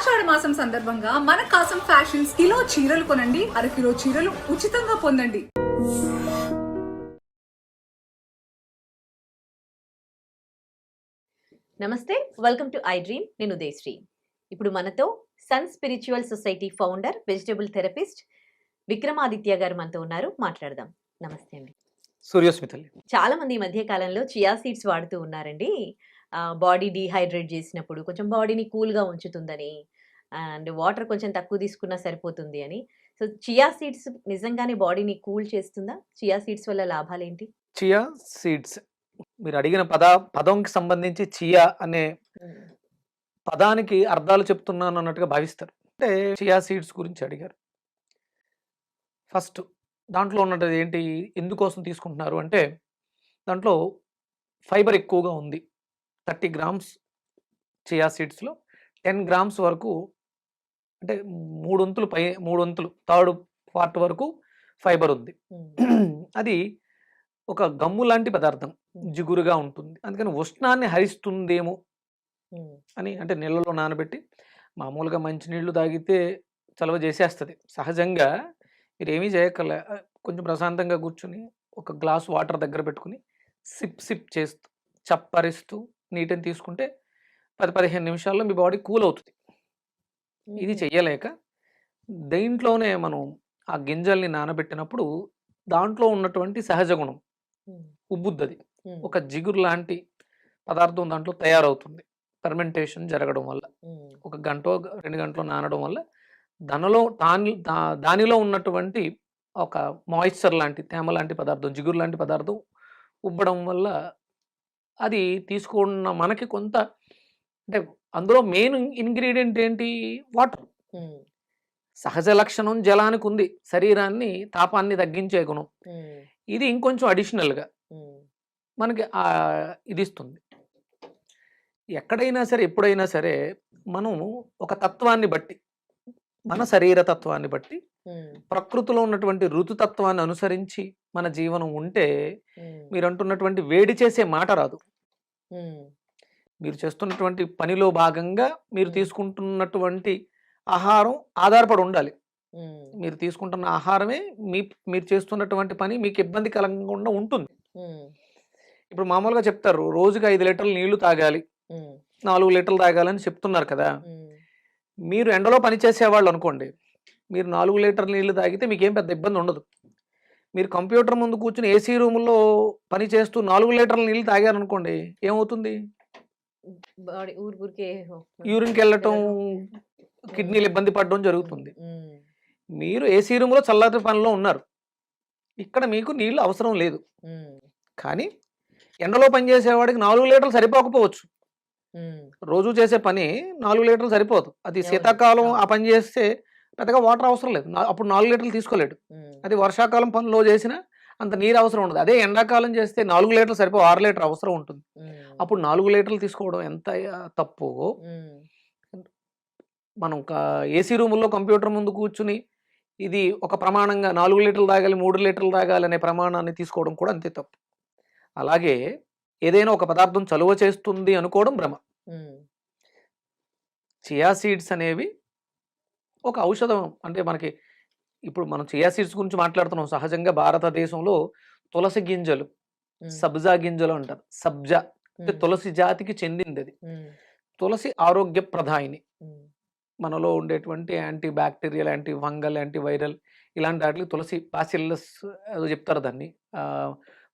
ఆషాఢ మాసం సందర్భంగా మన కాసం ఫ్యాషన్స్ కిలో చీరలు కొనండి, అరకిలో చీరలు ఉచితంగా పొందండి. నమస్తే, వెల్కమ్ టు ఐ డ్రీమ్. నేను ఉదయశ్రీ. ఇప్పుడు మనతో sun spiritual society founder, vegetable therapist Vikramaditya గారు మనతో ఉన్నారు. మాట్లాడదాం. నమస్తే అండి. సూర్యస్మితల్లి. చాలా మంది ఈ మధ్య కాలంలో చియా సీడ్స్ వాడుతూ ఉన్నారండి. బాడీ డీహైడ్రేట్ చేసినప్పుడు కొంచెం బాడీని కూల్గా ఉంచుతుందని, అండ్ వాటర్ కొంచెం తక్కువ తీసుకున్నా సరిపోతుంది అని. సో చియా సీడ్స్ నిజంగానే బాడీని కూల్ చేస్తుందా? చియా సీడ్స్ వల్ల లాభాలు ఏంటి? చియా సీడ్స్ మీరు అడిగిన పదంకి సంబంధించి చియా అనే పదానికి అర్థాలు చెప్తున్నాను అన్నట్టుగా భావిస్తారు. అంటే చియా సీడ్స్ గురించి అడిగారు. ఫస్ట్ దాంట్లో ఉన్నది ఏంటి, ఎందుకోసం తీసుకుంటున్నారు అంటే దాంట్లో ఫైబర్ ఎక్కువగా ఉంది. 30 గ్రామ్స్ చియా సీడ్స్లో 10 గ్రామ్స్ వరకు, అంటే మూడొంతులు థర్డ్ పార్ట్ వరకు ఫైబర్ ఉంది. అది ఒక గమ్ము లాంటి పదార్థం, జిగురుగా ఉంటుంది. అందుకని ఉష్ణాన్ని హరిస్తుందేమో అని, అంటే నీళ్ళలో నానబెట్టి మామూలుగా మంచినీళ్ళు తాగితే చలవ చేసేస్తుంది. సహజంగా మీరు ఏమీ చేయక్కర్లే, కొంచెం ప్రశాంతంగా కూర్చుని ఒక గ్లాస్ వాటర్ దగ్గర పెట్టుకుని సిప్ చేస్తూ చప్పరిస్తూ నీటిని తీసుకుంటే 10-15 నిమిషాల్లో మీ బాడీ కూల్ అవుతుంది. ఇది చెయ్యలేక దేంట్లోనే మనం ఆ గింజల్ని నానబెట్టినప్పుడు దాంట్లో ఉన్నటువంటి సహజ గుణం ఉబ్బుద్దది, ఒక జిగురు లాంటి పదార్థం దాంట్లో తయారవుతుంది. ఫెర్మెంటేషన్ జరగడం వల్ల 1 గంట 2 గంటలు నానడం వల్ల దానిలో ఉన్నటువంటి ఒక మాయిశ్చర్ లాంటి, తేమ లాంటి పదార్థం, జిగురు లాంటి పదార్థం ఉబ్బడం వల్ల అది తీసుకున్న మనకి కొంత, అంటే అందులో మెయిన్ ఇంగ్రీడియంట్ ఏంటి, వాటర్. సహజ లక్షణం జలానికి ఉంది, శరీరాన్ని తాపాన్ని తగ్గించే గుణం. ఇది ఇంకొంచెం అడిషనల్గా మనకి ఇది ఇస్తుంది. ఎక్కడైనా సరే, ఎప్పుడైనా సరే మనం ఒక తత్వాన్ని బట్టి, మన శరీర తత్వాన్ని బట్టి, ప్రకృతిలో ఉన్నటువంటి ఋతుతత్వాన్ని అనుసరించి మన జీవనం ఉంటే మీరు అంటున్నటువంటి వేడి చేసే మాట రాదు. మీరు చేస్తున్నటువంటి పనిలో భాగంగా మీరు తీసుకుంటున్నటువంటి ఆహారం ఆధారపడి ఉండాలి. మీరు తీసుకుంటున్న ఆహారమే మీరు చేస్తున్నటువంటి పని మీకు ఇబ్బంది కలగకుండా ఉంటుంది. ఇప్పుడు మామూలుగా చెప్తారు రోజుకి 5 లీటర్లు నీళ్లు తాగాలి, 4 లీటర్లు తాగాలని చెప్తున్నారు కదా. మీరు ఎండలో పని చేసేవాళ్ళు అనుకోండి, మీరు 4 లీటర్ల నీళ్లు తాగితే మీకేం పెద్ద ఇబ్బంది ఉండదు. మీరు కంప్యూటర్ ముందు కూర్చుని ఏసీ రూముల్లో పని చేస్తూ 4 లీటర్ల నీళ్లు తాగారనుకోండి, ఏమవుతుంది, యూరిన్కి వెళ్ళటం, కిడ్నీలు ఇబ్బంది పడడం జరుగుతుంది. మీరు ఏసీ రూమ్లో చల్లటి పనిలో ఉన్నారు, ఇక్కడ మీకు నీళ్లు అవసరం లేదు. కానీ ఎండలో పని చేసేవాడికి 4 లీటర్లు సరిపోకపోవచ్చు. రోజు చేసే పని 4 లీటర్లు సరిపోదు. అది శీతాకాలం ఆ పని చేస్తే పెద్దగా వాటర్ అవసరం లేదు, అప్పుడు 4 లీటర్లు తీసుకోలేడు. అది వర్షాకాలం పనిలో చేసినా అంత నీరు అవసరం ఉండదు. అదే ఎండాకాలం చేస్తే 4 లీటర్లు సరిపో 6 లీటర్ అవసరం ఉంటుంది. అప్పుడు 4 లీటర్లు తీసుకోవడం ఎంత తప్పు. మనం ఏసీ రూముల్లో కంప్యూటర్ ముందు కూర్చుని ఇది ఒక ప్రమాణంగా 4 లీటర్లు తాగాలి, 3 లీటర్లు తాగాలి అనే ప్రమాణాన్ని తీసుకోవడం కూడా అంతే తప్పు. అలాగే ఏదైనా ఒక పదార్థం చలువ చేస్తుంది అనుకోవడం భ్రమ. చియా సీడ్స్ అనేవి ఒక ఔషధం. అంటే మనకి ఇప్పుడు మనం చియా సీడ్స్ గురించి మాట్లాడుతున్నాం. సహజంగా భారతదేశంలో తులసి గింజలు, సబ్జా గింజలు అంటారు. సబ్జా అంటే తులసి జాతికి చెందింది. అది తులసి ఆరోగ్య ప్రదాయిని. మనలో ఉండేటువంటి anti bacterial, anti fungal, anti viral ఇలాంటి వాటికి తులసి, బాసిల్లస్ ఏదో చెప్తారు, దాన్ని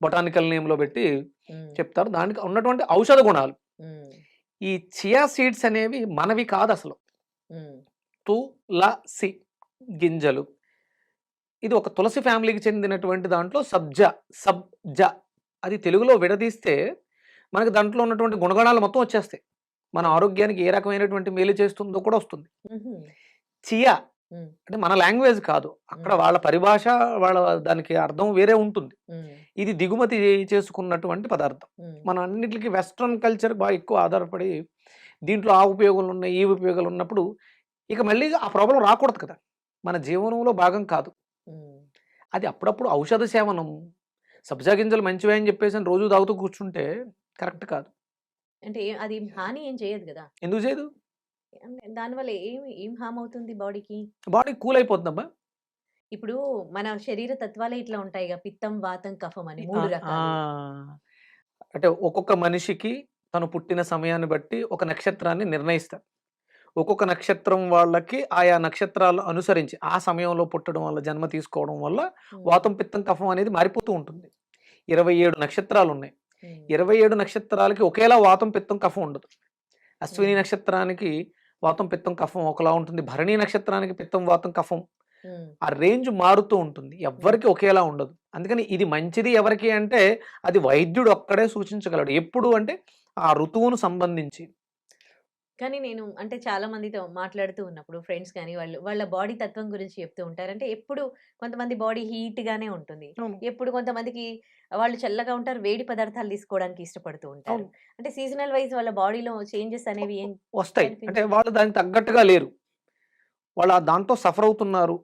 బొటానికల్ నేమ్లో పెట్టి చెప్తారు. దానికి ఉన్నటువంటి ఔషధ గుణాలు ఈ చియా సీడ్స్ అనేవి మనవి కాదు అసలు. తులసి గింజలు, ఇది ఒక తులసి ఫ్యామిలీకి చెందినటువంటి దాంట్లో సబ్జా అది తెలుగులో విడదీస్తే మనకి దాంట్లో ఉన్నటువంటి గుణగణాలు మొత్తం వచ్చేస్తాయి. మన ఆరోగ్యానికి ఏ రకమైనటువంటి మేలు చేస్తుందో కూడా వస్తుంది. చియా అంటే మన లాంగ్వేజ్ కాదు, అక్కడ వాళ్ళ పరిభాష, వాళ్ళ దానికి అర్థం వేరే ఉంటుంది. ఇది దిగుమతి చేసుకున్నటువంటి పదార్థం. మన అన్నిటికీ వెస్ట్రన్ కల్చర్ బాగా ఎక్కువ ఆధారపడి దీంట్లో ఆ ఉపయోగాలు ఉన్నాయి, ఈ ఉపయోగాలు ఉన్నప్పుడు ఇక మళ్ళీ ఆ ప్రాబ్లం రాకూడదు కదా, మన జీవనంలో భాగం కాదు. అది అప్పుడప్పుడు ఔషధ సేవనం. సబ్జా గింజలు మంచివే అని చెప్పేసి రోజు తాగుతూ కూర్చుంటే కరెక్ట్ కాదు. అంటే అది హాని ఏం చేయదు కదా. ఎందుకు చేయదు? అంటే దానివల్ల ఏం హార్మ్ అవుతుంది బాడీకి? బాడీ కూల్ అయిపోతుందమ్మా. ఇప్పుడు మన శరీర తత్వాలే ఇట్లా ఉంటాయిగా. పిత్తం, వాతం, కఫం అని 3 ఆ! రకాలు. అంటే ఒక్కొక్క మనిషికి తను పుట్టిన సమయాన్ని బట్టి ఒక నక్షత్రాన్ని నిర్ణయిస్తారు. ఒక్కొక్క నక్షత్రం వాళ్ళకి ఆయా నక్షత్రాలు అనుసరించి ఆ సమయంలో పుట్టడం వల్ల, జన్మ తీసుకోవడం వల్ల హ్మ్. వాతం, పిత్తం, కఫం అనేది మారిపోతూ ఉంటుంది. 27 నక్షత్రాలున్నాయి. హ్మ్. 27 నక్షత్రాలకి ఒకేలా వాతం, పిత్తం, కఫం ఉండదు. అశ్విని హ్మ్. నక్షత్రానికి వాతం, పిత్తం, కఫం ఒకలా ఉంటుంది. భరణి నక్షత్రానికి పిత్తం, వాతం, కఫం హ్మ్. ఆ రేంజ్ మారుతూ ఉంటుంది. హ్మ్. ఎవ్వరికి ఒకేలా ఉండదు. అందుకని ఇది మంచిది ఎవరికి అంటే అది వైద్యుడు ఒక్కడే సూచించగలడు. ఎప్పుడు అంటే ఆ ఋతువును సంబంధించి. కానీ నేను అంటే చాలా మందితో మాట్లాడుతూ ఉన్నప్పుడు ఫ్రెండ్స్ గాని వాళ్ళ బాడీ తత్వం గురించి చెప్తూ ఉంటారు. అంటే ఎప్పుడు కొంతమంది బాడీ హీట్‌గానే ఉంటుంది. అవును. ఎప్పుడు కొంతమందికి వాళ్ళు చల్లగా ఉంటారు. వేడి పదార్థాలు తీసుకోవడానికి ఇష్టపడుతూ ఉంటారు. అవును. అంటే సీజనల్ వైస్ వాళ్ళ బాడీలో చేంజెస్ అనేవి ఏం వస్తాయి. అంటే కనిపించవు. వాళ్ళు దానికి తగ్గట్టుగా లేరు. వాళ్ళు దాంతో సఫర్ అవుతున్నారు.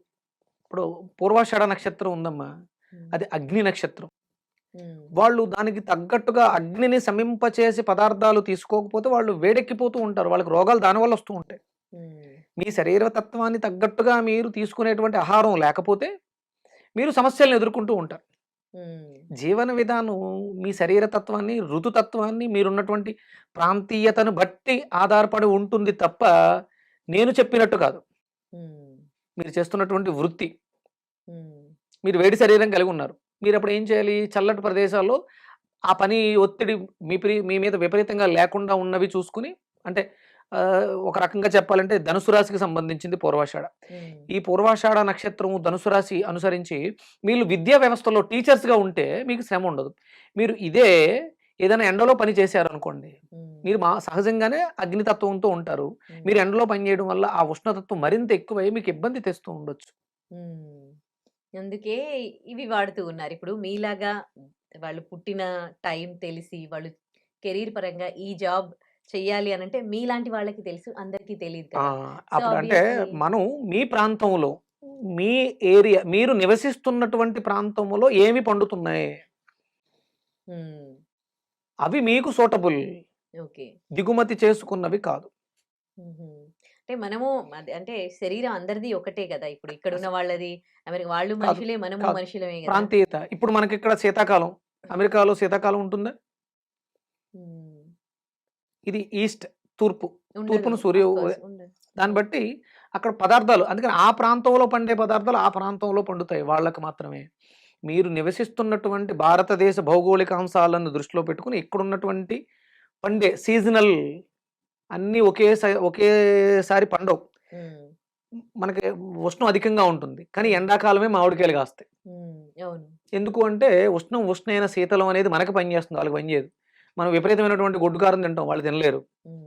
ఇప్పుడు పూర్వాషాఢ నక్షత్రం ఉందమ్మా. హ్మ్. అది అగ్ని నక్షత్రం. హ్మ్. వాళ్ళు దానికి తగ్గట్టుగా అగ్నిని శమింపచేసి పదార్థాలు తీసుకోకపోతే వాళ్ళు వేడెక్కిపోతూ ఉంటారు. వాళ్ళకి రోగాలు దానివల్ల వస్తూ ఉంటాయి. హ్మ్. మీ శరీర తత్వాన్ని తగ్గట్టుగా మీరు తీసుకునేటువంటి ఆహారం లేకపోతే మీరు సమస్యలను ఎదుర్కొంటూ ఉంటారు. హ్మ్. జీవన విధానం మీ శరీర తత్వాన్ని, ఋతుతత్వాన్ని, మీరున్నటువంటి ప్రాంతీయతను బట్టి ఆధారపడి ఉంటుంది తప్ప, నేను చెప్పినట్టు కాదు. హ్మ్. మీరు చేస్తున్నటువంటి వృత్తి. హ్మ్. మీరు వేడి శరీరం కలిగి ఉన్నారు. మీరప్పుడు ఏం చేయాలి? చల్లటి ప్రదేశాల్లో ఆ పని ఒత్తిడి మీ మీద విపరీతంగా లేకుండా ఉన్నవి చూసుకొని అంటే ఒక రకంగా చెప్పాలంటే ధనుసు రాశికి సంబంధించింది పూర్వాషాఢ. హ్మ్. ఈ పూర్వాషాఢ నక్షత్రం ధనుసు రాశి అనుసరించి మీరు విద్యా వ్యవస్థలో టీచర్స్‌గా ఉంటే మీకు శ్రమ ఉండదు. మీరు ఇదే ఏదైనా ఎండలో పని చేశారనుకోండి, హ్మ్. మీరు సహజంగానే అగ్నితత్వంతో ఉంటారు. హ్మ్. మీరు ఎండలో పని చేయడం వల్ల ఆ ఉష్ణతత్వం మరింత ఎక్కువై మీకు ఇబ్బంది తెస్తూ ఉండొచ్చు. హ్మ్. అందుకే ఇవి వాడుతూ ఉన్నారు. ఇప్పుడు మీలాగా వాళ్ళు పుట్టిన టైం తెలిసి, వాళ్ళు కెరీర్ పరంగా ఈ జాబ్ చెయ్యాలి అనంటే మీలాంటి వాళ్ళకి తెలుసు. అందరికీ తెలీదు ఆ! కదా! సో, అప్పుడంటే ఆబ్వియస్‌లీ మనం మీ ప్రాంతంలో, మీ ఏరియా మీరు నివసిస్తున్నటువంటి ప్రాంతంలో ఏమి పండుతున్నాయి? హ్మ్. అవి మీకు సూటబుల్. ఓకే. దిగుమతి చేసుకున్నవి కాదు. హుహు. అంటే మనము అంటే శరీరం అందరిది ఒకటే గదా! ఇప్పుడు ఇక్కడున్న అస వాళ్ళది వాళ్ళు కాదు. మనుషులే, మనము కాదు. మనుషులమే గదా! ప్రాంతీయత. ఇప్పుడు మనకిక్కడ శీతాకాలం. అమెరికాలో శీతాకాలం ఉంటుందా? హ్మ్. ఇది ఈస్ట్ తూర్పు. ఉండదు. తూర్పున సూర్య ఆఫ్‌కోర్స్ ఉండదు. దాన్ని అవును. బట్టి అక్కడ పదార్థాలు అందుకని ఆ ప్రాంతంలో పండే పదార్థాలు ఆ ప్రాంతంలో పండుతాయి వాళ్ళకి మాత్రమే. మీరు నివసిస్తున్నటువంటి భారతదేశ భౌగోళిక అంశాలను దృష్టిలో పెట్టుకొని ఇక్కడున్నటువంటి పండే సీజనల్ అన్నీ ఒకేసారి పండవు. హ్మ్. మనకి ఉష్ణం అధికంగా ఉంటుంది. కానీ హ్మ్. ఎండాకాలమే మామిడికాయలు కాస్తాయి. హ్మ్. అవును. ఎందుకు అంటే ఉష్ణైన శీతలం అనేది మనకి పనిచేస్తుంది. వాళ్ళకి పనిచేయదు. మనం విపరీతమైనటువంటి గొడ్డు కారం తింటాం. వాళ్ళు తినలేరు. హ్మ్.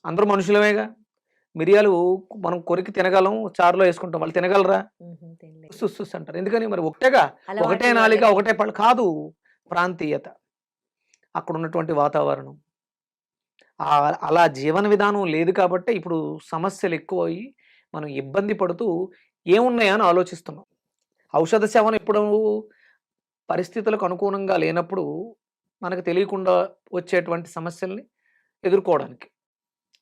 అందరూ మనుషులమేగా. మిరియాలు మనం కొరికి తినగలం. చారులో యేసుకుంటాం. వాళ్ళు తినగలరా? హుహు. తినలేరు. ఉస్ ఉస్ ఉస్ అంటారు. ఎందుకని మరి ఒకటేగా. ఒకటే అలవాటు నాలిక, వాళ్ళకి. ఒకటే పళ్ళు కాదు. ప్రాంతీయత. అక్కడున్నటువంటి వాతావరణం. అలా జీవన విధానం లేదు కాబట్టే ఇప్పుడు సమస్యలెక్కువయ్యి మనం ఇబ్బంది పడుతూ ఏమున్నాయా అని ఆలోచిస్తున్నాం. ఔషధ సేవనం ఎప్పుడు పరిస్థితులకు అనుగుణంగా లేనప్పుడు మనకు తెలియకుండా వచ్చేటువంటి సమస్యల్ని ఎదుర్కోవడానికి.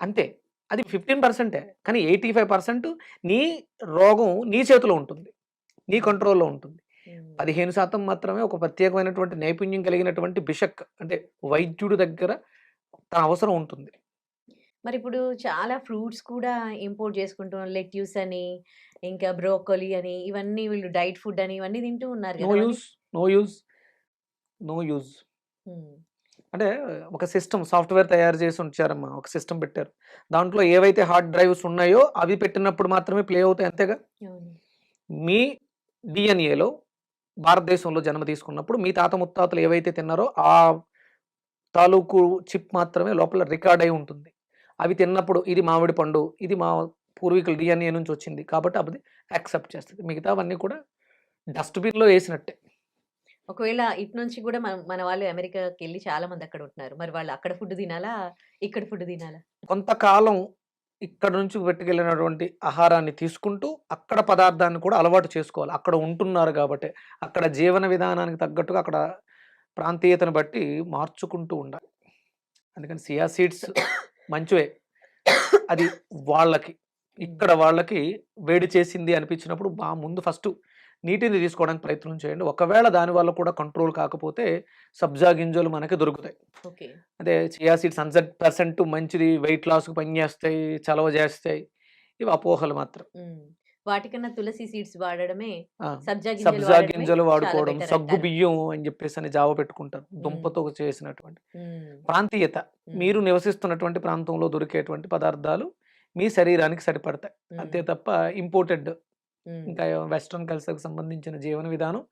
అంతే. అది 15% కానీ 85% నీ రోగం నీ చేతిలో ఉంటుంది. నీ హ్మ్. కంట్రోల్‌లో ఉంటుంది. హ్మ్. 15% మాత్రమే ఒక ప్రత్యేకమైనటువంటి నైపుణ్యం కలిగినటువంటి బిషక్ అంటే వైద్యుడి దగ్గర తన అవసరం ఉంటుంది. మరిప్పుడు చాలా ఫ్రూట్స్ కూడా ఇంపోర్ట్ చేసుకుంటున్నారు. లెట్యూస్ అని, ఇంకా బ్రోకోలీ అని, ఇవన్నీ వీళ్ళు డైట్ ఫుడ్ అని ఇవన్నీ తింటూ ఉన్నారు నో గదా! అవన్నీ use, no use, no use. Hmm. అంటే ఒక సిస్టమ్ సాఫ్ట్‌వేర్ తయారు చేసి ఉంచారమ్మా. ఒక సిస్టమ్ పెట్టారు. దాంట్లో ఏవైతే హార్డ్ డ్రైవ్స్ ఉన్నాయో అవి పెట్టినప్పుడు మాత్రమే ప్లే అవుతాయి అంతేగా. అవును. మీ డీఎన్ఏలో భారతదేశంలో జన్మ తీసుకున్నప్పుడు మీ తాత ముత్తాతలు ఏవైతే తిన్నారో ఆ తాలూకు చిప్ మాత్రమే లోపల రికార్డ్ అయి ఉంటుంది. అవి తిన్నప్పుడు ఇది మామిడి పండు, ఇది మా పూర్వీకుల డీఎన్ఏ నుంచి వచ్చింది. కాబట్టి అది యాక్సెప్ట్ చేస్తది. మిగతావన్నీ కూడా డస్ట్‌బిన్‌లో ఏసినట్టే. ఒకవేళ ఇటు నుంచి గూడా మన వాళ్ళు అమెరికాకెళ్ళి చాలా మంది అక్కడ ఉంటున్నారు. మరి వాళ్ళు అక్కడ ఫుడ్ తినాలా? ఇక్కడ ఫుడ్ తినాలా? కొంతకాలం ఇక్కడ నుంచి పట్టుకెళ్ళినటువంటి ఆహారాన్ని తీసుకుంటూ, అక్కడ పదార్థాన్ని కూడా అలవాటు చేసుకోవాలి. అక్కడ ఉంటున్నారు గాబట్టే. అక్కడ జీవన విధానానికి తగ్గట్టుగా అక్కడ ప్రాంతీయతను బట్టి మార్చుకుంటూ ఉండాలి. అందుకని సియా సీడ్స్ మంచివే. అది వాళ్ళకి ఇక్కడ వాళ్ళకి వేడి చేసింది అనిపించినప్పుడు ముందు ఫస్ట్ నీటిని తీసుకోవడానికి ప్రయత్నం చేయండి. ఒకవేళ దాని వల్ల కూడా కంట్రోల్ కాకపోతే సబ్జా గింజలు మనకి దొరుకుతాయి. ఓకే. అదే చియా సీడ్స్ 100% మంచిది, వెయిట్ లాస్‌కి పనిచేస్తాయి, చలవ చేస్తాయి. ఇవి అపోహలు మాత్రం. వాటికన్నా తులసి సీడ్స్ వాడడమే, ఆ! సబ్జా గింజలు సబ్జా వాడడమే గింజలు చాలా వాడుకోవడం, బెటర్ సగ్గు అంటారు. బియ్యం అని చెప్పేసి జావ పెట్టుకుంటారు. దుంపతో చేసినటువంటి హ్మ్. ప్రాంతీయత. మీరు నివసిస్తున్నటువంటి ప్రాంతంలో దొరికేటువంటి పదార్థాలు మీ శరీరానికి సరిపడతాయి. అంతే తప్ప ఇంపోర్టెడ్ ఇంకా వెస్ట్రన్ కల్చర్‌కి సంబంధించిన జీవన విధానం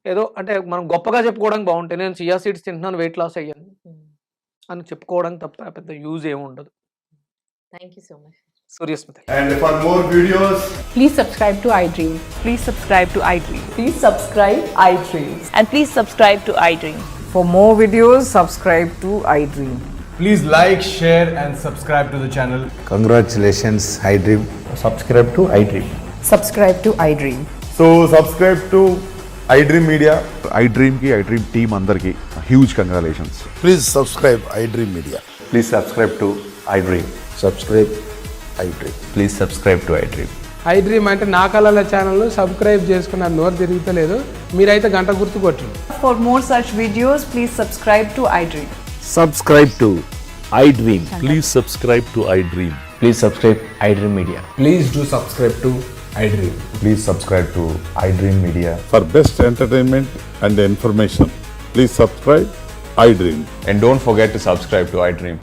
ఏదో అంటే మనం గొప్పగా చెప్పుకోవడానికి బాగుంటాయి. నేను చియా సీడ్స్ తింటున్నాను, వెయిట్ లాస్ అయ్యాను అని చెప్పుకోవడం తప్ప పెద్ద యూజ్ ఏమి ఉండదు. Thank you so much. Suryasmita. And for more videos, Please subscribe to iDream. Please subscribe to iDream. Please subscribe iDream. And please subscribe to iDream. For more videos, subscribe to iDream. please like, share, and subscribe to the channel. Congratulations, iDream. Subscribe to iDream. Subscribe to iDream. So subscribe to iDream Media. iDream ki iDream team అందరికి huge congratulations. Please subscribe iDream Media. Please subscribe to iDream. Subscribe iDream. Please subscribe to iDream. iDream అంటే నా కళల channel subscribe చేసుకున్న నోరు తిరుగుతలేదు, మీరైతే గంట గుర్తు కొట్టండి. For more such videos, please subscribe to iDream. Subscribe to iDream. Please subscribe to iDream. Please subscribe iDream Media. Please do subscribe to iDream. Please subscribe to iDream Media. For best entertainment and information, please subscribe iDream. And don't forget to subscribe to iDream.